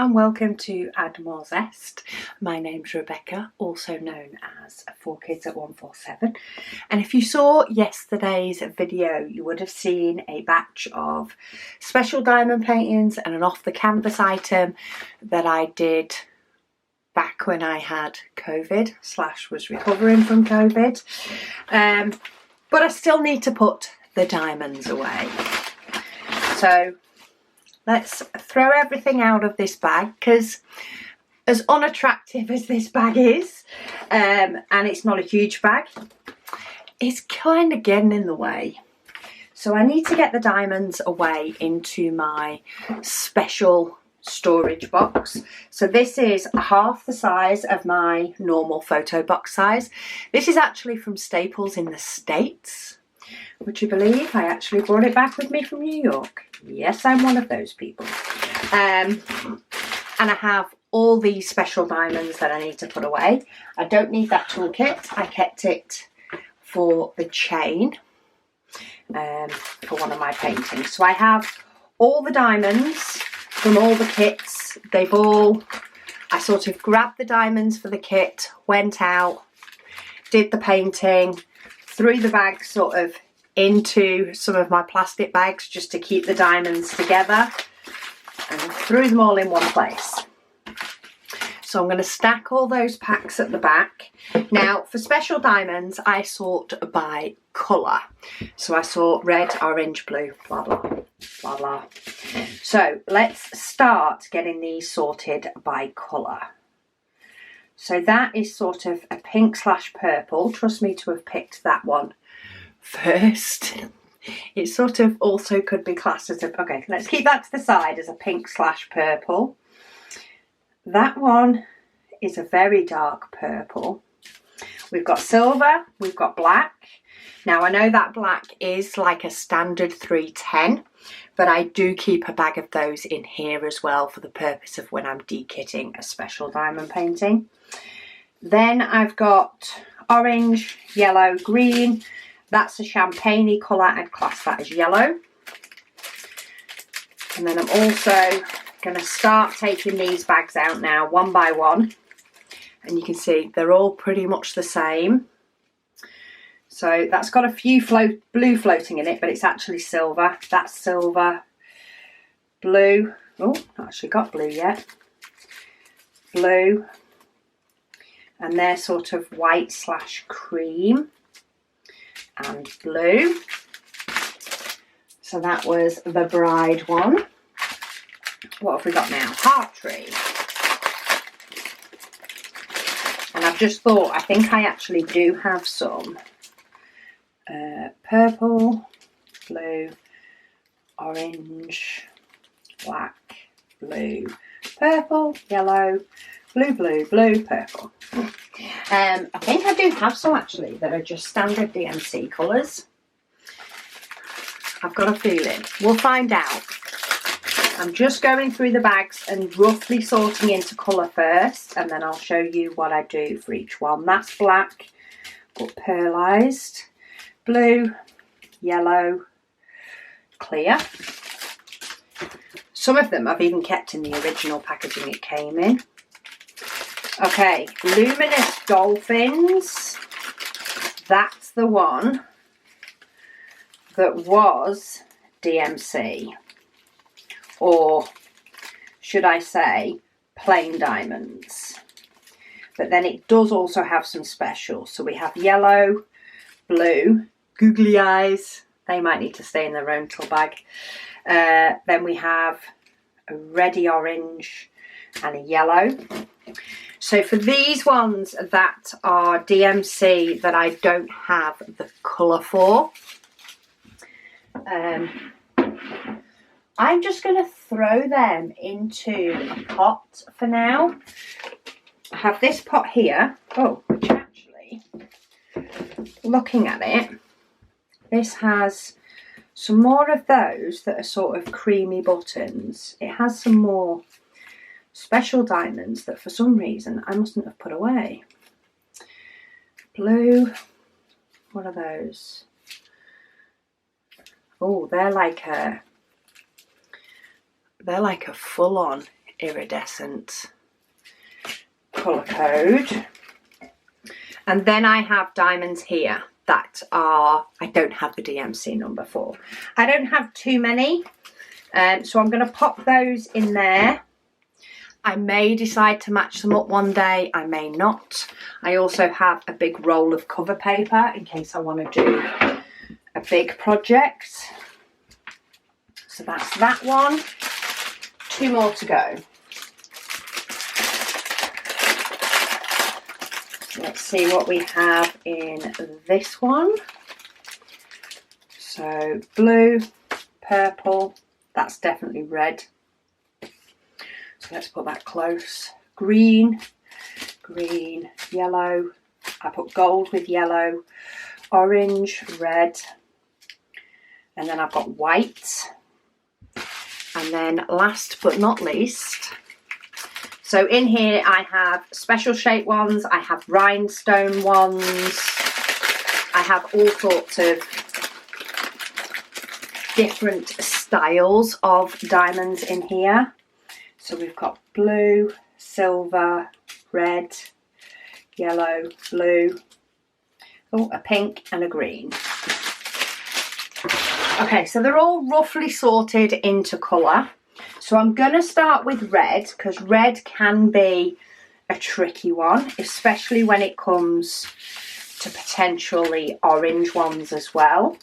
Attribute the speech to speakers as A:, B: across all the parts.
A: and welcome to Add More Zest. My name's Rebecca, also known as 4Kids at 147. And if you saw yesterday's video, you would have seen a batch of special diamond paintings and an off the canvas item that I did back when I had COVID / was recovering from COVID. But I still need to put the diamonds away. So let's throw everything out of this bag, because as unattractive as this bag is, and it's not a huge bag, it's kind of getting in the way. So I need to get the diamonds away into my special storage box. So this is half the size of my normal photo box size. This is actually from Staples in the States. Would you believe I actually brought it back with me from New York? Yes, I'm one of those people. And I have all these special diamonds that I need to put away. I don't need that toolkit. I kept it for the chain for one of my paintings. So I have all the diamonds from all the kits. I sort of grabbed the diamonds for the kit, went out, did the painting, threw the bag sort of into some of my plastic bags just to keep the diamonds together, and threw them all in one place. So I'm going to stack all those packs at the back. Now for special diamonds I sort by colour. So I sort red, orange, blue, blah blah blah blah. So let's start getting these sorted by colour. So that is sort of a pink / purple. Trust me to have picked that one first. It sort of also could be classed as a, okay, let's keep that to the side, as a pink / purple. That one is a very dark purple. We've got silver, we've got black. Now I know that black is like a standard 310, but I do keep a bag of those in here as well for the purpose of when I'm dekitting a special diamond painting. Then I've got orange, yellow, green. That's a champagne colour. I'd class that as yellow. And then I'm also going to start taking these bags out now one by one. And you can see they're all pretty much the same. So that's got a few blue floating in it, but it's actually silver. That's silver. Blue. Oh, not actually got blue yet. Blue. And they're sort of white / cream. And blue. So that was the bride one. What have we got now? Heart tree. And I've just thought, I think I actually do have some purple, blue, orange, black, blue, purple, yellow, blue, blue, blue, purple. I think I do have some actually that are just standard DMC colours. I've got a feeling. We'll find out. I'm just going through the bags and roughly sorting into colour first, and then I'll show you what I do for each one. That's black, got pearlised, blue, yellow, clear. Some of them I've even kept in the original packaging it came in. Okay, luminous dolphins. That's the one that was DMC, or should I say plain diamonds. But then it does also have some specials. So we have yellow, blue, googly eyes. They might need to stay in their own little bag. Then we have a reddy orange and a yellow. So for these ones that are DMC that I don't have the colour for, I'm just going to throw them into a pot for now. I have this pot here. Oh, which actually, looking at it, this has some more of those that are sort of creamy buttons. It has some more special diamonds that for some reason I mustn't have put away. Blue, what are those? Oh, they're like a full-on iridescent colour code. And then I have diamonds here that are, I don't have the DMC number for. I don't have too many, so I'm going to pop those in there. I may decide to match them up one day, I may not. I also have a big roll of cover paper in case I want to do a big project. So that's that one. 2 more to go. Let's see what we have in this one. So blue, purple, that's definitely red. So let's put that close. Green, green, yellow. I put gold with yellow, orange, red, and then I've got white. And then last but not least, so in here I have special shape ones, I have rhinestone ones, I have all sorts of different styles of diamonds in here. So we've got blue, silver, red, yellow, blue, oh, a pink and a green. Okay, so they're all roughly sorted into colour. So I'm going to start with red because red can be a tricky one, especially when it comes to potentially orange ones as well.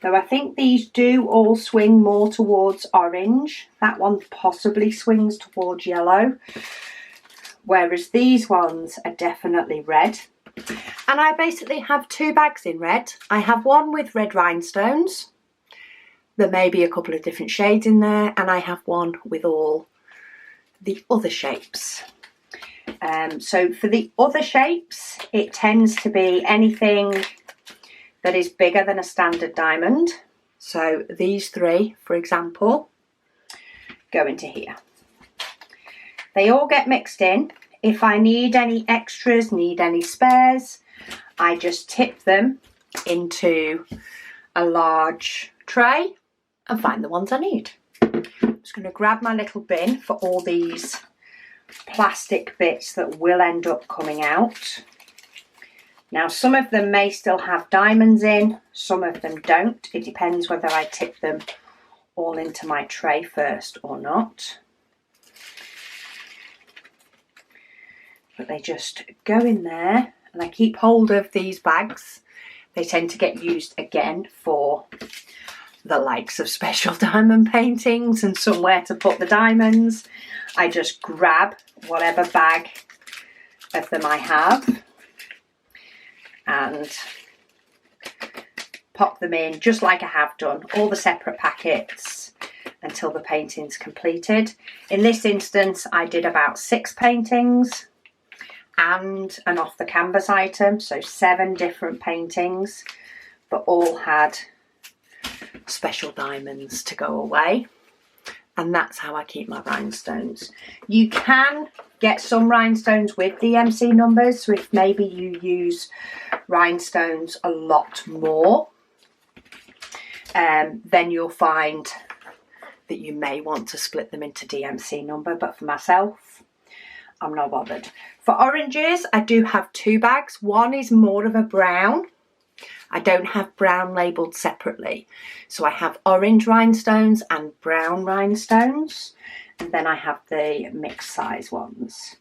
A: Though I think these do all swing more towards orange. That one possibly swings towards yellow. Whereas these ones are definitely red. And I basically have 2 bags in red. I have one with red rhinestones. There may be a couple of different shades in there, and I have one with all the other shapes. So for the other shapes, it tends to be anything that is bigger than a standard diamond. So these 3, for example, go into here. They all get mixed in. If I need any extras, need any spares, I just tip them into a large tray and find the ones I need. I'm just going to grab my little bin for all these plastic bits that will end up coming out. Now some of them may still have diamonds in, some of them don't. It depends whether I tip them all into my tray first or not. But they just go in there, and I keep hold of these bags. They tend to get used again for the likes of special diamond paintings and somewhere to put the diamonds. I just grab whatever bag of them I have and pop them in just like I have done, all the separate packets until the painting's completed. In this instance I did about 6 paintings and an off the canvas item, so 7 different paintings, but all had special diamonds to go away. And that's how I keep my rhinestones. You can get some rhinestones with DMC numbers, so if maybe you use rhinestones a lot more, then you'll find that you may want to split them into DMC number, but for myself, I'm not bothered. For oranges, I do have 2 bags. One is more of a brown. I don't have brown labelled separately. So I have orange rhinestones and brown rhinestones. And then I have the mixed size ones.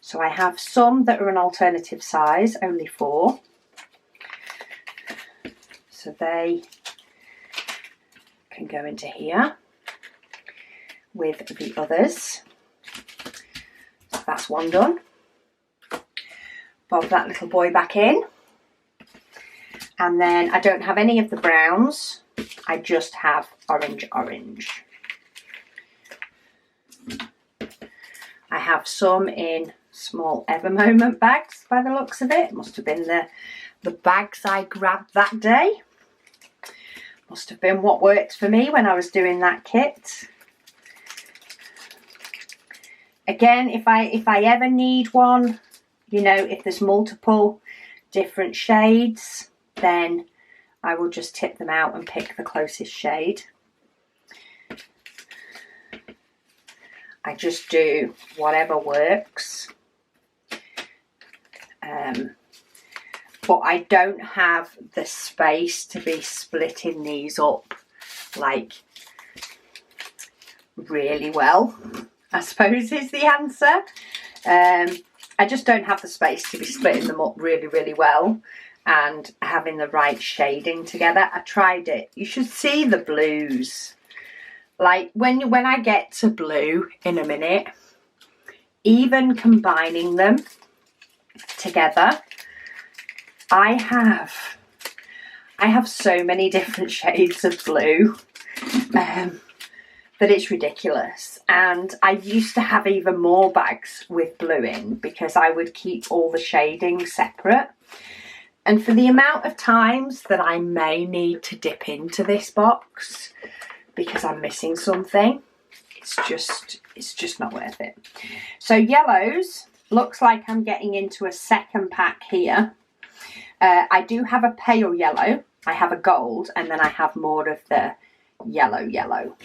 A: So I have some that are an alternative size, only 4. So they can go into here with the others. So that's one done. Bob that little boy back in. And then I don't have any of the browns. I just have orange. I have some in small Ever Moment bags by the looks of it. Must have been the bags I grabbed that day. Must have been what worked for me when I was doing that kit. Again, if I ever need one, you know, if there's multiple different shades, then I will just tip them out and pick the closest shade. I just do whatever works. But I don't have the space to be splitting these up like really well, I suppose is the answer. I just don't have the space to be splitting them up really well and having the right shading together. I tried it. You should see the blues. Like when I get to blue in a minute, even combining them together, I have so many different shades of blue that it's ridiculous. And I used to have even more bags with blue in because I would keep all the shading separate. And for the amount of times that I may need to dip into this box because I'm missing something, it's just not worth it. So yellows, looks like I'm getting into a second pack here. I do have a pale yellow, I have a gold, and then I have more of the yellow.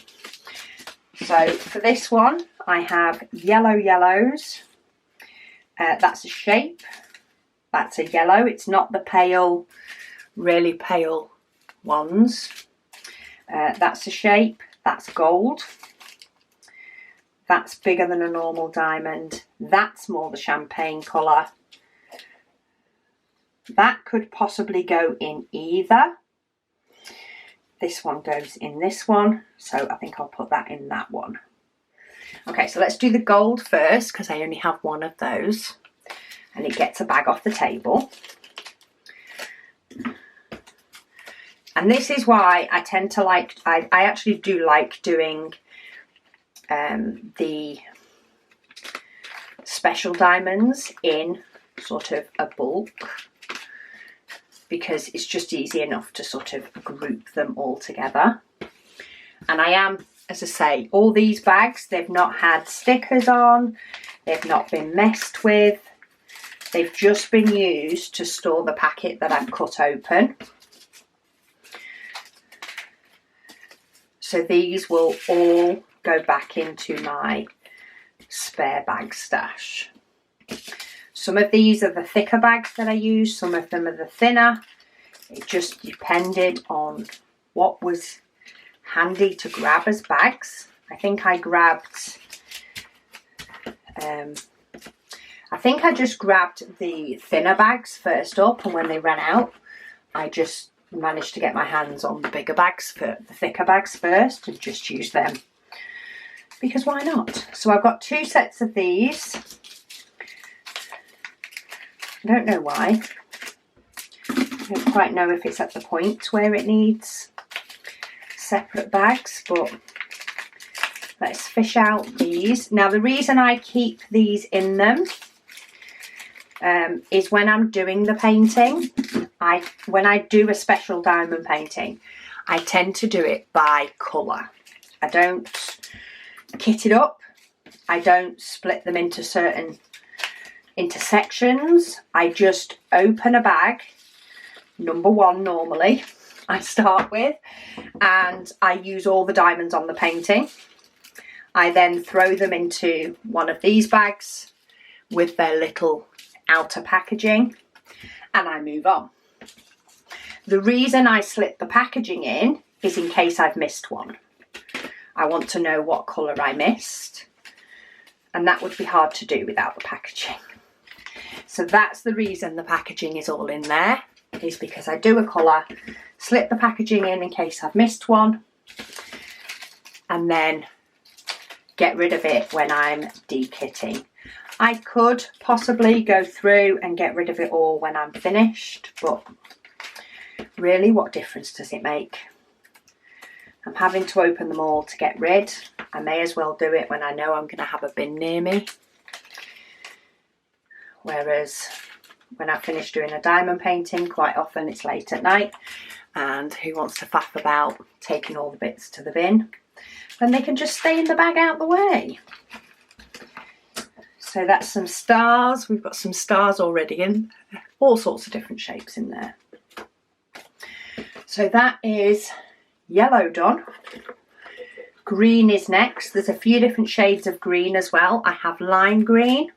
A: So for this one, I have yellows. That's a shape. That's a yellow. It's not the pale, really pale ones. That's a shape. That's gold. That's bigger than a normal diamond. That's more the champagne colour. That could possibly go in either. This one goes in this one, so I think I'll put that in that one. Okay, so let's do the gold first because I only have one of those and it gets a bag off the table. And this is why I tend to like, I actually do like doing the special diamonds in sort of a bulk, because it's just easy enough to sort of group them all together. And I am, as I say, all these bags, they've not had stickers on, they've not been messed with, they've just been used to store the packet that I've cut open. So these will all go back into my spare bag stash. Some of these are the thicker bags that I use, some of them are the thinner. It just depended on what was handy to grab as bags. I think I grabbed, I just grabbed the thinner bags first up, and when they ran out, I just managed to get my hands on the bigger bags, for the thicker bags first, and just use them. Because why not? So I've got 2 sets of these. I don't know why. I don't quite know if it's at the point where it needs separate bags, but let's fish out these. Now the reason I keep these in them is when I'm doing the painting, when I do a special diamond painting, I tend to do it by colour. I don't kit it up. I don't split them into sections. I just open a bag, number 1 normally, I start with, and I use all the diamonds on the painting. I then throw them into one of these bags with their little outer packaging, and I move on. The reason I slip the packaging in is in case I've missed one. I want to know what colour I missed, and that would be hard to do without the packaging. So that's the reason the packaging is all in there, is because I do a colour, slip the packaging in case I've missed one, and then get rid of it when I'm de-kitting. I could possibly go through and get rid of it all when I'm finished, but really, what difference does it make? I'm having to open them all to get rid. I may as well do it when I know I'm going to have a bin near me. Whereas when I finish doing a diamond painting, quite often it's late at night, and who wants to faff about taking all the bits to the bin when they can just stay in the bag out the way. So that's some stars. We've got some stars already in all sorts of different shapes in there. So that is yellow done. Green is next. There's a few different shades of green as well. I have lime green,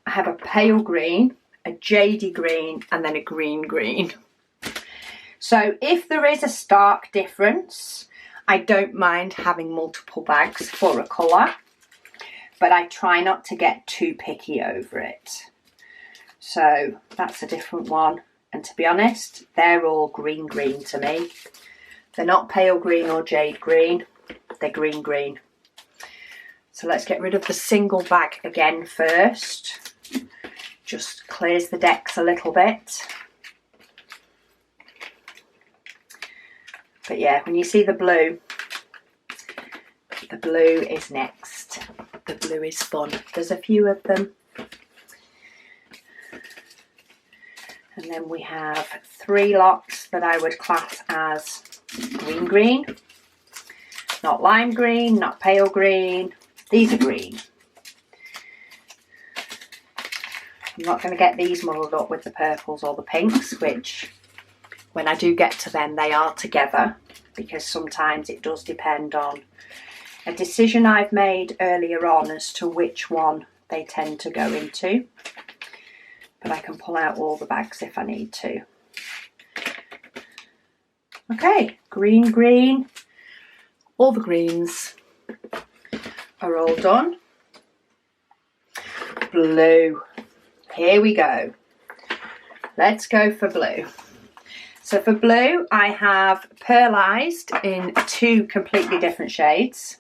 A: I have a pale green, a jadey green, and then a green green. So if there is a stark difference, I don't mind having multiple bags for a colour, but I try not to get too picky over it. So that's a different one. And to be honest, they're all green green to me. They're not pale green or jade green, they're green green. So let's get rid of the single bag again first. Just clears the decks a little bit. But yeah, when you see the blue is next. The blue is fun. There's a few of them. And then we have 3 lots that I would class as green green. Not lime green, not pale green. These are green. I'm not going to get these muddled up with the purples or the pinks, which when I do get to them, they are together, because sometimes it does depend on a decision I've made earlier on as to which one they tend to go into. But I can pull out all the bags if I need to. Okay, green, green. All the greens are all done. Blue. Here we go. Let's go for blue. So for blue, I have pearlized in 2 completely different shades.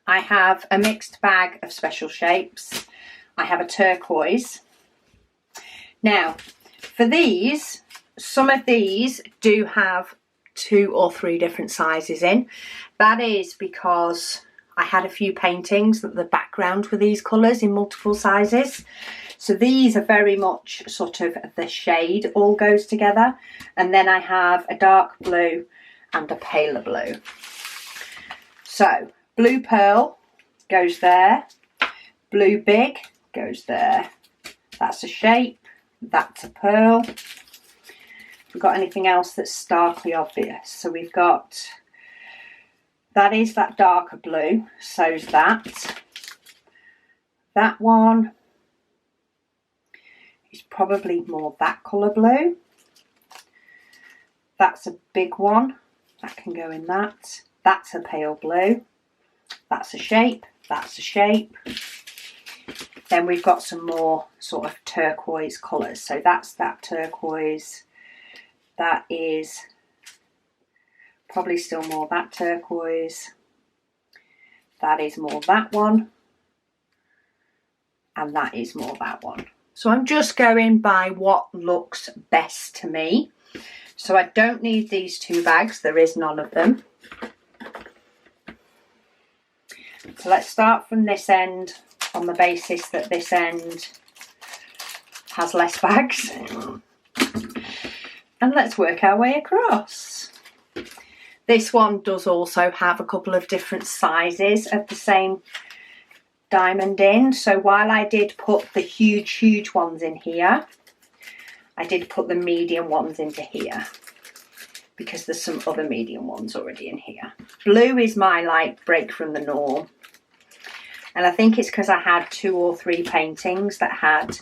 A: I have a mixed bag of special shapes. I have a turquoise. Now, for these, some of these do have 2 or 3 different sizes in. That is because I had a few paintings that the background were these colours in multiple sizes. So these are very much sort of the shade all goes together. And then I have a dark blue and a paler blue. So blue pearl goes there. Blue big goes there. That's a shape. That's a pearl. We've got anything else that's starkly obvious? So we've got, that is that darker blue. So's that. That one is probably more that colour blue. That's a big one. That can go in that. That's a pale blue. That's a shape. That's a shape. Then we've got some more sort of turquoise colours. So that's that turquoise. That is probably still more that turquoise. That is more that one. And that is more that one. So I'm just going by what looks best to me. So I don't need these 2 bags. There is none of them. So let's start from this end on the basis that this end has less bags. And let's work our way across. This one does also have a couple of different sizes of the same diamond in. So while I did put the huge ones in here, I did put the medium ones into here, because there's some other medium ones already in here. Blue is my like break from the norm. And I think it's because I had 2 or 3 paintings that had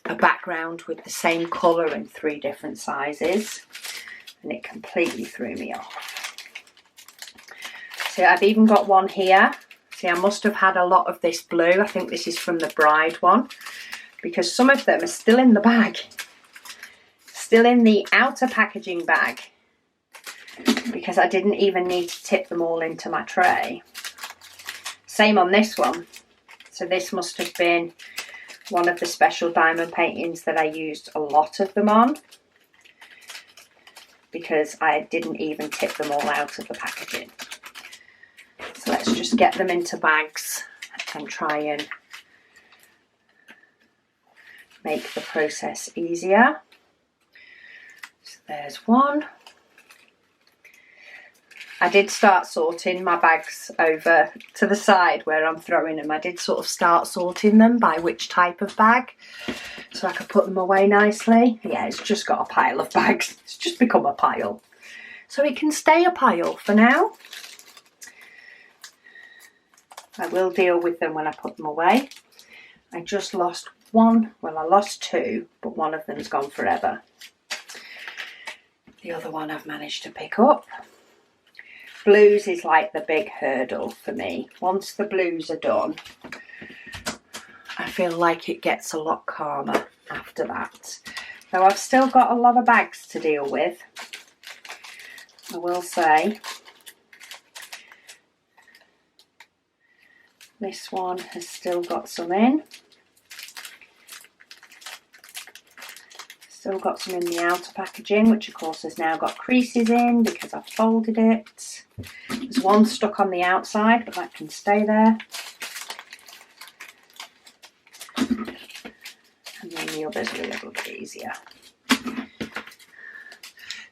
A: a background with the same colour in 3 different sizes, and it completely threw me off. So I've even got one here. See, I must have had a lot of this blue. I think this is from the bride one, because some of them are still in the bag, still in the outer packaging bag, because I didn't even need to tip them all into my tray. Same on this one. So this must have been one of the special diamond paintings that I used a lot of them on, because I didn't even tip them all out of the packaging. So let's just get them into bags and try and make the process easier. So there's one. I did start sorting my bags over to the side where I'm throwing them. I did sort of start sorting them by which type of bag, so I could put them away nicely. Yeah, it's just got a pile of bags. It's just become a pile. so it can stay a pile for now. I will deal with them when I put them away. I just lost one, well I lost two, but one of them's gone forever. The other one I've managed to pick up. Blues is like the big hurdle for me. Once the blues are done, I feel like it gets a lot calmer after that. Though I've still got a lot of bags to deal with, I will say. This one has still got some in. Still got some in the outer packaging, which of course has now got creases in because I've folded it. There's one stuck on the outside, but that can stay there. And then the others are a little bit easier.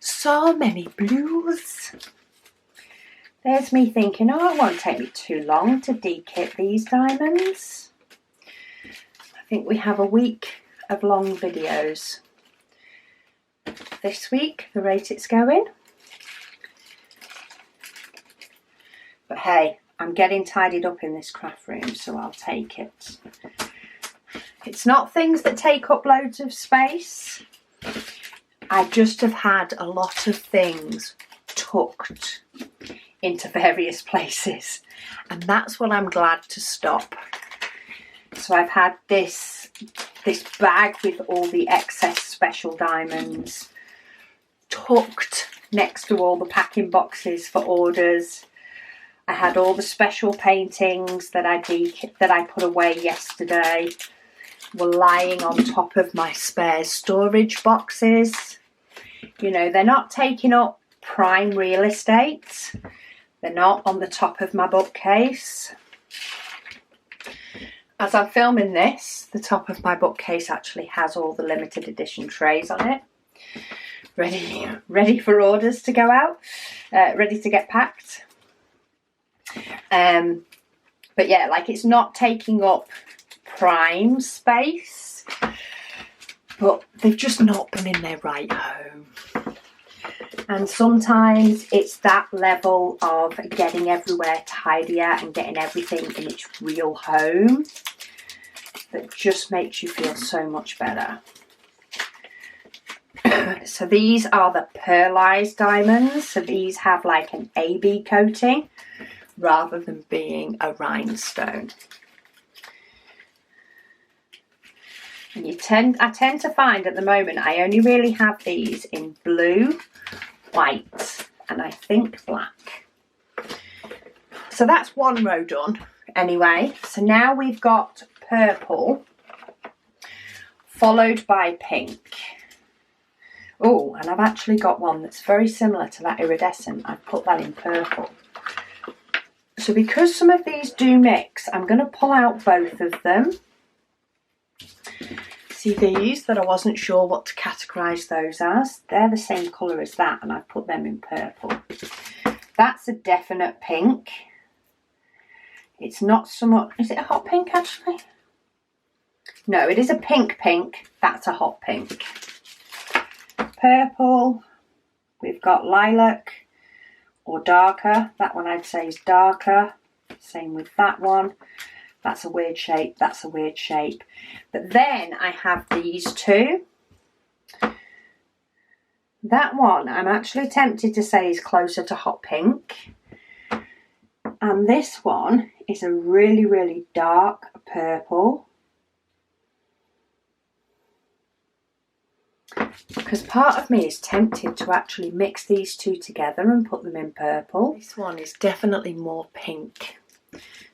A: So many blues. There's me thinking, oh, it won't take me too long to de-kit these diamonds. I think we have a week of long videos this week, the rate it's going. But hey, I'm getting tidied up in this craft room, so I'll take it. It's not things that take up loads of space. I just have had a lot of things tucked into various places, and that's what I'm glad to stop. So I've had this bag with all the excess special diamonds tucked next to all the packing boxes for orders. I had all the special paintings that I put away yesterday were lying on top of my spare storage boxes. You know, they're not taking up prime real estate. They're not on the top of my bookcase. As I'm filming this, the top of my bookcase actually has all the limited edition trays on it. Ready for orders to go out. Ready to get packed. But yeah, like it's not taking up prime space, but they've just not been in their right home. And sometimes it's that level of getting everywhere tidier and getting everything in its real home that just makes you feel so much better. So these are the pearlized diamonds. So these have like an AB coating rather than being a rhinestone. And I tend to find at the moment I only really have these in blue, white, and I think black. So that's one row done anyway. So now we've got purple followed by pink. Oh, and I've actually got one that's very similar to that iridescent. I've put that in purple. So because some of these do mix, I'm going to pull out both of them. See these that I wasn't sure what to categorise those as? They're the same colour as that, and I've put them in purple. That's a definite pink. It's not so much... Is it a hot pink actually? No, it is a pink. That's a hot pink. Purple. We've got lilac or darker. That one I'd say is darker. Same with that one. That's a weird shape. That's a weird shape. But then I have these two. That one I'm actually tempted to say is closer to hot pink. And this one is a really, really dark purple. Because part of me is tempted to actually mix these two together and put them in purple. This one is definitely more pink.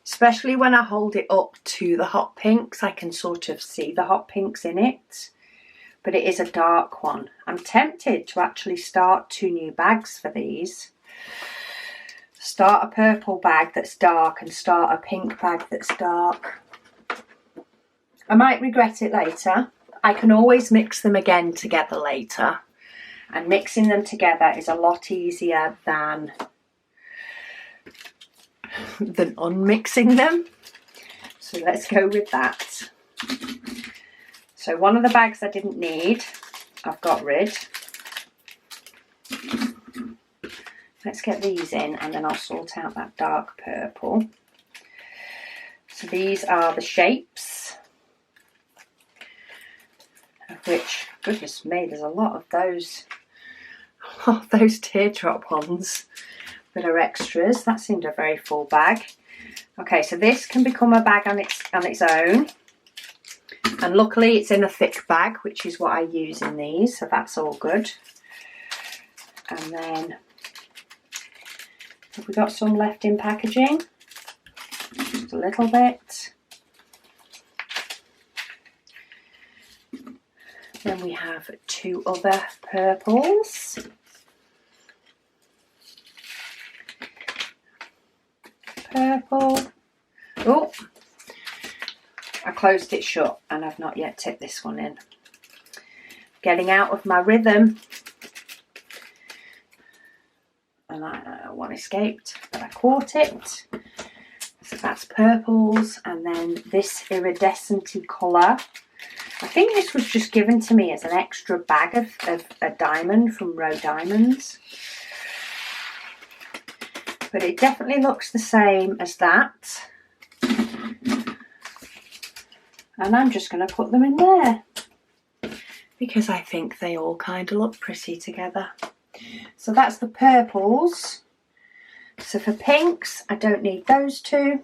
A: Especially when I hold it up to the hot pinks, I can sort of see the hot pinks in it. But it is a dark one. I'm tempted to actually start 2 new bags for these. Start a purple bag that's dark and start a pink bag that's dark. I might regret it later. I can always mix them again together later. And mixing them together is a lot easier than unmixing them. So let's go with that. So one of the bags I didn't need, I've got rid. Let's get these in and then I'll sort out that dark purple. So these are the shapes, of which, goodness me, there's a lot of those teardrop ones that are extras. That seemed a very full bag. Okay, so this can become a bag on its own. And luckily it's in a thick bag, which is what I use in these, so that's all good. And then, have we got some left in packaging? Just a little bit. Then we have 2 other purples. Purple. Oh, I closed it shut and I've not yet tipped this one in. Getting out of my rhythm. And one escaped, but I caught it. So that's purples, and then this iridescent colour. I think this was just given to me as an extra bag of a diamond from Row Diamonds. But it definitely looks the same as that. And I'm just going to put them in there, because I think they all kind of look pretty together. So that's the purples. So for pinks, I don't need those 2.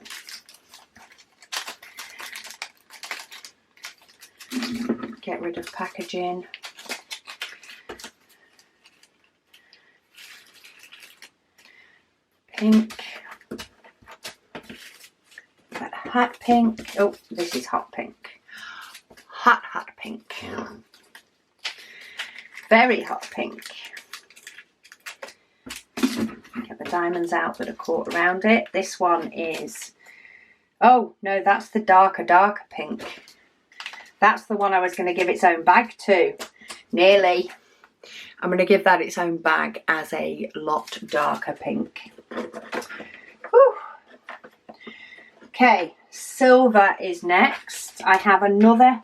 A: Get rid of packaging. Pink. That hot pink. Oh, this is hot pink. Hot pink. Very hot pink. Get the diamonds out that are caught around it. This one is, oh no, that's the darker pink. That's the one I was going to give its own bag to. Nearly. I'm going to give that its own bag as a lot darker pink. Whew. Okay, silver is next. I have another.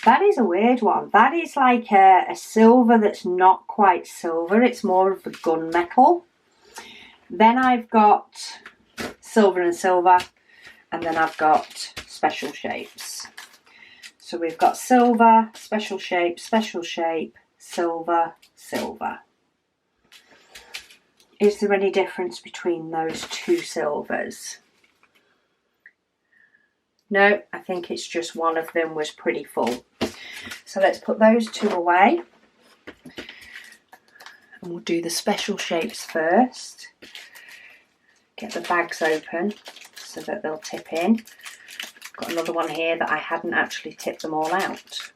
A: That is a weird one. That is like a silver that's not quite silver. It's more of a gunmetal. Then I've got silver and silver. And then I've got special shapes. So we've got silver, special shape, silver, silver. Is there any difference between those 2 silvers? No, I think it's just one of them was pretty full. So let's put those 2 away. And we'll do the special shapes first. Get the bags open so that they'll tip in. Got another one here that I hadn't actually tipped them all out.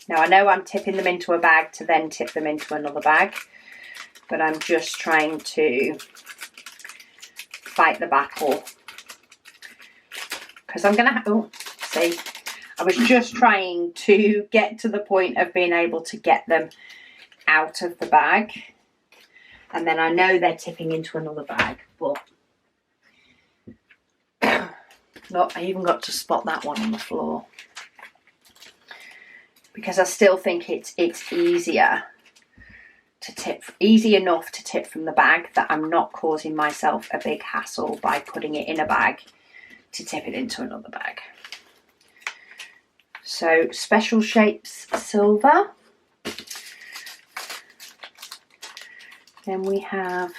A: Now I know I'm tipping them into a bag to then tip them into another bag, but I'm just trying to fight the battle. Because I'm going to, oh, see, I was just trying to get to the point of being able to get them out of the bag. And then I know they're tipping into another bag, but look, I even got to spot that one on the floor. Because I still think it's easier to tip, easy enough to tip from the bag that I'm not causing myself a big hassle by putting it in a bag to tip it into another bag. So special shapes silver. Then we have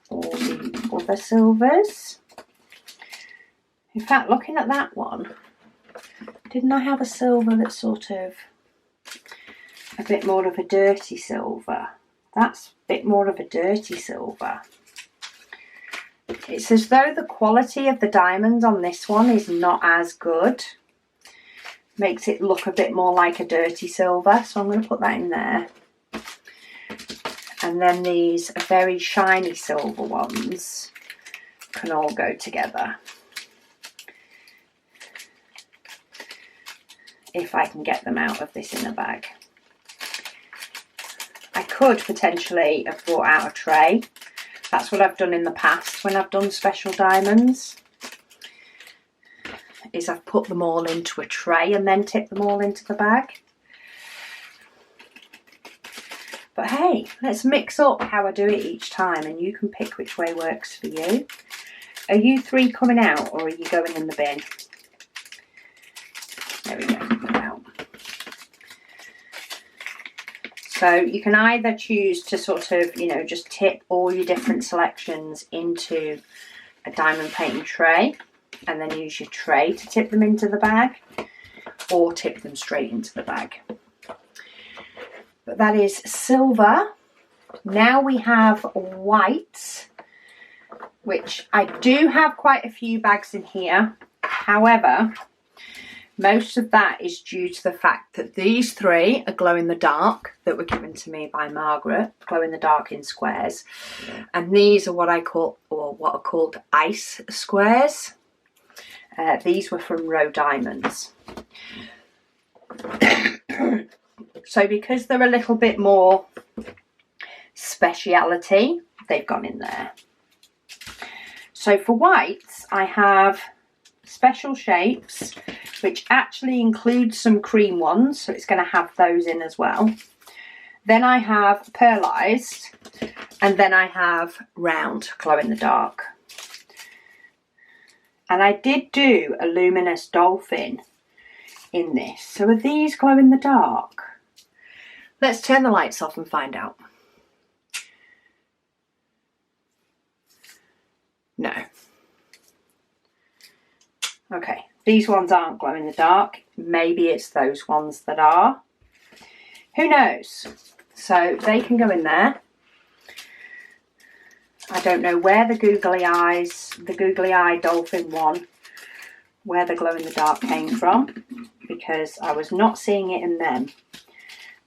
A: all the other silvers. In fact, looking at that one, didn't I have a silver that's sort of a bit more of a dirty silver? That's a bit more of a dirty silver. It's as though the quality of the diamonds on this one is not as good. Makes it look a bit more like a dirty silver, so I'm going to put that in there. And then these very shiny silver ones can all go together. If I can get them out of this inner bag. I could potentially have brought out a tray. That's what I've done in the past when I've done special diamonds. Is I've put them all into a tray and then tipped them all into the bag. But hey, let's mix up how I do it each time and you can pick which way works for you. Are you 3 coming out or are you going in the bin? There we go, come out. So you can either choose to sort of, you know, just tip all your different selections into a diamond painting tray and then use your tray to tip them into the bag, or tip them straight into the bag. But that is silver. Now we have white, which I do have quite a few bags in here. However, most of that is due to the fact that these 3 are glow in the dark that were given to me by Margaret, glow in the dark in squares. And these are what I call, or what are called ice squares. These were from Row Diamonds. So because they're a little bit more speciality, they've gone in there. So for whites, I have special shapes, which actually includes some cream ones, so it's going to have those in as well. Then I have pearlized, and then I have round glow in the dark. And I did do a luminous dolphin in this. So are these glow in the dark? Let's turn the lights off and find out. No. Okay, these ones aren't glow in the dark. Maybe it's those ones that are. Who knows? So they can go in there. I don't know where the googly eyes, the googly eye dolphin one, where the glow in the dark came from, because I was not seeing it in them.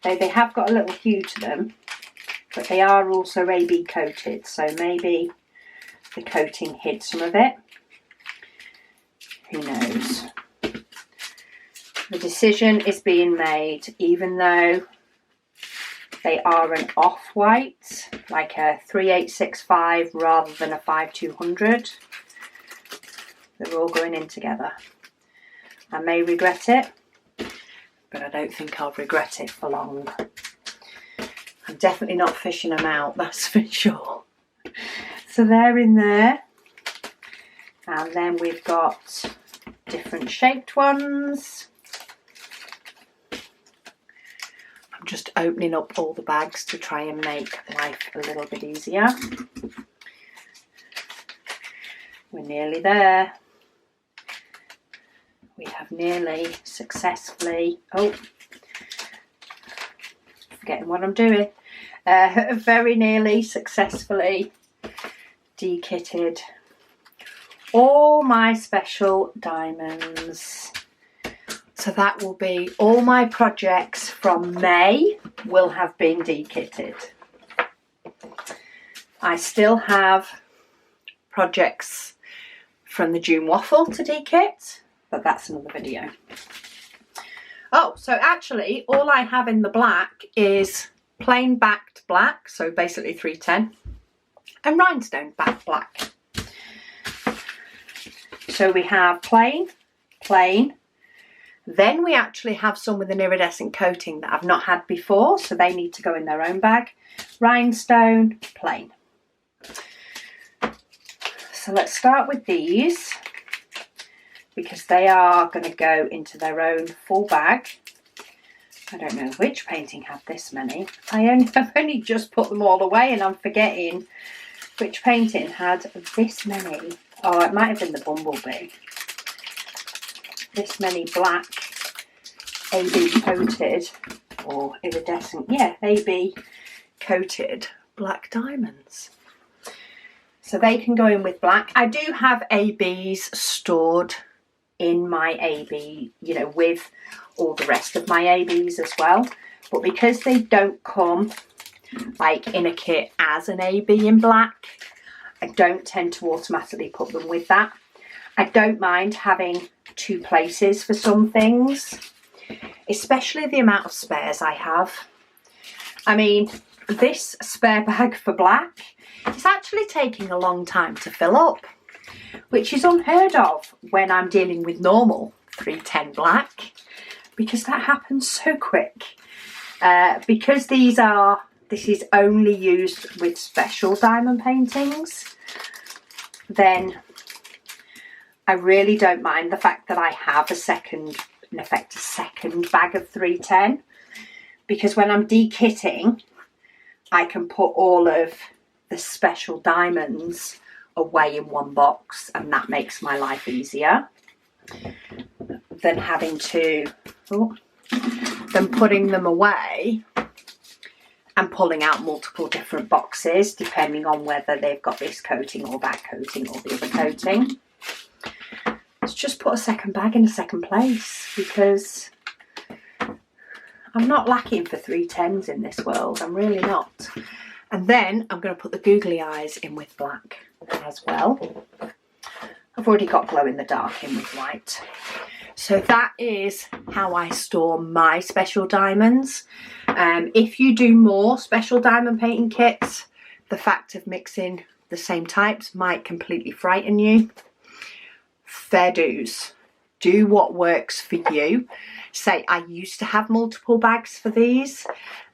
A: They have got a little hue to them, but they are also AB coated, so maybe the coating hid some of it. Who knows? The decision is being made, even though they are an off-white, like a 3865 rather than a 5200. They're all going in together. I may regret it, but I don't think I'll regret it for long. I'm definitely not fishing them out, that's for sure. So they're in there. And then we've got different shaped ones. I'm just opening up all the bags to try and make life a little bit easier. We're nearly there. We have nearly successfully, forgetting what I'm doing, very nearly successfully de-kitted all my special diamonds. So that will be all my projects from May will have been de-kitted. I still have projects from the June waffle to de-kit, but that's another video. Oh, so actually all I have in the black is plain backed black, so basically 310, and rhinestone backed black. So we have plain, plain, then we actually have some with an iridescent coating that I've not had before, so they need to go in their own bag, rhinestone, plain. So let's start with these, because they are going to go into their own full bag. I don't know which painting had this many. I've only just put them all away and I'm forgetting which painting had this many. Oh, it might have been the Bumblebee. This many black AB coated, or iridescent, yeah, AB coated black diamonds. So they can go in with black. I do have ABs stored in my AB, you know, with all the rest of my ABs as well. But because they don't come like in a kit as an AB in black, I don't tend to automatically put them with that. I don't mind having two places for some things, especially the amount of spares I have. I mean, this spare bag for black is actually taking a long time to fill up, which is unheard of when I'm dealing with normal 310 black, because that happens so quick. Because these are this is only used with special diamond paintings, then I really don't mind the fact that I have a second bag of 310, because when I'm dekitting, I can put all of the special diamonds away in one box, and that makes my life easier than having to, than putting them away and pulling out multiple different boxes depending on whether they've got this coating or that coating or the other coating. Let's just put a second bag in a second place, because I'm not lacking for 310s in this world. I'm really not. And then I'm going to put the googly eyes in with black as well. I've already got glow in the dark in with white. So that is how I store my special diamonds. If you do more special diamond painting kits, the fact of mixing the same types might completely frighten you. Fair dues. Do what works for you. Say, I used to have multiple bags for these,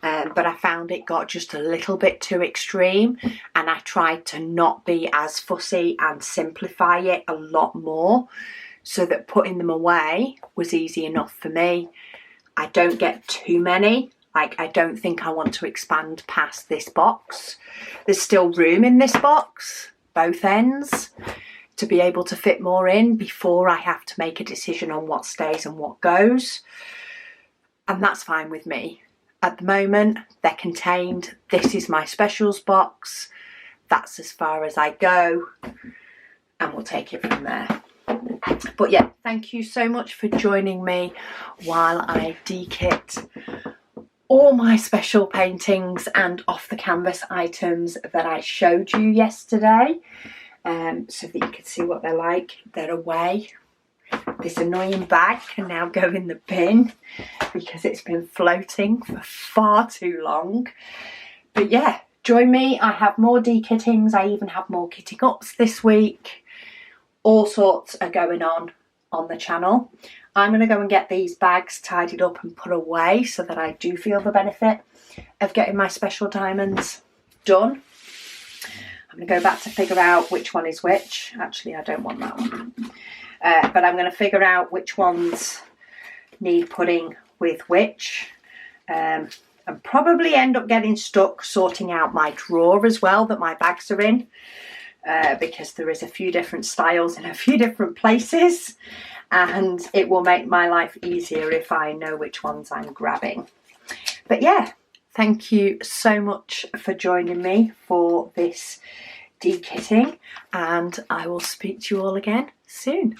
A: but I found it got just a little bit too extreme, and I tried to not be as fussy and simplify it a lot more, so that putting them away was easy enough for me. I don't get too many. Like, I don't think I want to expand past this box. There's still room in this box, both ends, to be able to fit more in before I have to make a decision on what stays and what goes. And that's fine with me. At the moment, they're contained. This is my specials box. That's as far as I go, and we'll take it from there. But yeah, thank you so much for joining me while I dekit all my special paintings and off the canvas items that I showed you yesterday, so that you can see what they're like. They're away. This annoying bag can now go in the bin because it's been floating for far too long. But yeah, join me. I have more dekittings. I even have more kitting ups this week. All sorts are going on the channel. I'm going to go and get these bags tidied up and put away so that I do feel the benefit of getting my special diamonds done. I'm going to go back to figure out which one is which. Actually, I don't want that one. But I'm going to figure out which ones need putting with which. And probably end up getting stuck sorting out my drawer as well that my bags are in. Because there is a few different styles in a few different places, and it will make my life easier if I know which ones I'm grabbing. But yeah, thank you so much for joining me for this dekitting, and I will speak to you all again soon.